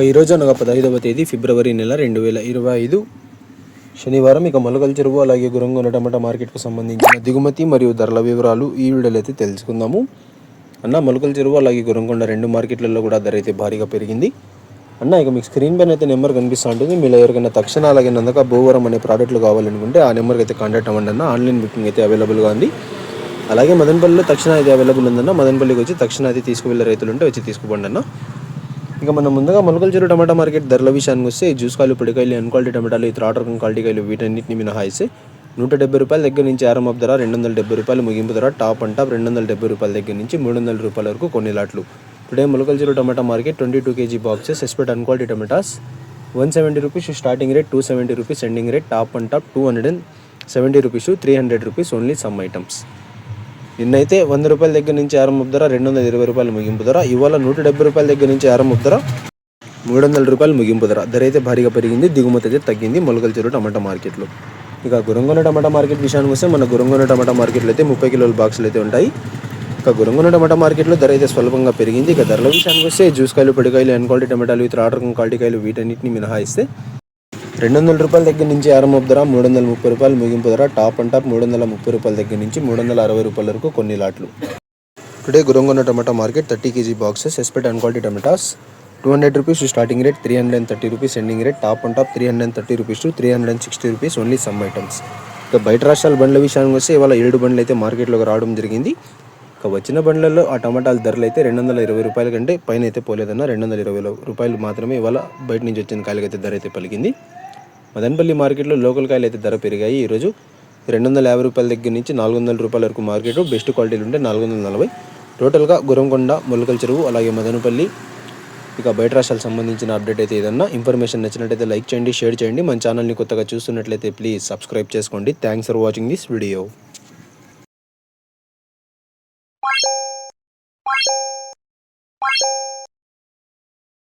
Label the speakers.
Speaker 1: ఈరోజు అనగా 15వ తేదీ ఫిబ్రవరి నెల 2025 శనివారం. మొలకల చెరువు అలాగే గురంగొండ టమాటా మార్కెట్కు సంబంధించిన దిగుమతి మరియు ధరల వివరాలు ఈ వీడియోలో అయితే తెలుసుకుందాము. మొలకల చెరువు అలాగే గురంగొండ రెండు మార్కెట్లలో కూడా ధర అయితే భారీగా పెరిగింది. మీకు స్క్రీన్ పైన అయితే నెంబర్ కనిపిస్తూ ఉంటుంది. మీరు ఎవరికైనా తక్షణ అలాగే నందక భూవరం అనే ప్రోడక్ట్లు కావాలనుకుంటే ఆ నెంబర్కి అయితే కాంటాక్ట్ అవ్వండి. ఆన్లైన్ బుకింగ్ అయితే అవైలబుల్గా ఉంది. అలాగే మదనపల్లిలో తక్షణ అయితే అవైలబుల్ ఉందన్న. మదనపల్లికి వచ్చి తక్షణ అయితే తీసుకువెళ్ళే రైతులు ఉంటే వచ్చి తీసుకుపోండి అన్న. మనం ముందుగా మొలకల చెరువు టమాటా మార్కెట్ ధరల విషయానికి వస్తే జ్యూస్ కాయలు, పొడికాయలు, అన్క్వాలిటీ టమాటాలు, ఇతర ఆర్డర్ క్వాలిటీ కాయలు వీటన్నిటిని మినహాయిస్తే 170 రూపాయల దగ్గర నుంచి ఆరంభ ధర, 270 రూపాయలు ముగింపు ధర, టాప్ అండ్ టాప్ 270 రూపాయల దగ్గర నుంచి 300 రూపాయల వరకు కొన్ని లాట్లు. Today Molakalacheruvu tomato market 22 kg boxes aspect and quality tomatoes 170 rupees starting rate, 270 rupees ending rate, top and top 270 rupees, 300 rupees only some items. నిన్నైతే 100 రూపాయల దగ్గర నుంచి ఆరంభ ధర, 220 రూపాయలు ముగింపు ధర. ఇవాళ 170 రూపాయల దగ్గర నుంచి ఆరంభ ధర, 300 రూపాయలు ముగింపు ధర. ధర అయితే భారీగా పెరిగింది, దిగుమతి అయితే తగ్గింది మొలకల చెరువు టమాటా మార్కెట్లో. గురంగొండ టమాటా మార్కెట్ విషయానికి వస్తే మన గురంగొండ టమాటా మార్కెట్లో అయితే 30 కిలోల బాక్సులు అయితే ఉంటాయి. గురంగొండ టమాటా మార్కెట్లో ధర అయితే స్వల్పంగా పెరిగింది. ధరల విషయానికి వస్తే జ్యూస్ కాయలు, పొడికాయలు, అన్క్వాలిటీ టమాటాలు, ఇతర ఆర్డర్ క్వాలిటీ కాయలు వీటన్నిటిని మినహాయిస్తే 200 రూపాయల దగ్గర నుంచి ఆరంభ ధర, 330 రూపాయలు ముగింపు ధర, టాప్ అండ్ టాప్ 330 రూపాయల దగ్గర నుంచి 360 రూపాయల వరకు కొన్ని లాట్లు. Today Gurramkonda tomato market 30 kg boxes aspect and quality tomatoes 200 rupees starting rate, 330 rupees ending rate, top and top 330 rupees to 360 rupees only some items. బయట రాష్ట్రాల బండ్ల విషయానికి వస్తే ఇవాళ 7 బండ్లు అయితే మార్కెట్లోకి రావడం జరిగింది. వచ్చిన బండ్లలో ఆ టమాటాల ధరలు అయితే 220 రూపాయల కంటే పైన అయితే పోలేదన్న. 220 రూపాయలు మాత్రమే ఇవాళ బయట నుంచి వచ్చిన కాయలకి అయితే ధర అయితే పలికింది. మదనపల్లి మార్కెట్లో లోకల్ కాయలు అయితే ధర పెరిగాయి. ఈరోజు 250 రూపాయల దగ్గర నుంచి 400 రూపాయల వరకు మార్కెట్. బెస్ట్ క్వాలిటీలు ఉంటే 440. టోటల్గా గురంగొండ, మొలకల చెరువు అలాగే మదనపల్లి బయట రాష్ట్రాలకు సంబంధించిన అప్డేట్ అయితే ఏదన్నా ఇన్ఫర్మేషన్ నచ్చినట్టయితే లైక్ చేయండి, షేర్ చేయండి. మన ఛానల్ని కొత్తగా చూస్తున్నట్లయితే ప్లీజ్ సబ్స్క్రైబ్ చేసుకోండి. Thanks for watching this video.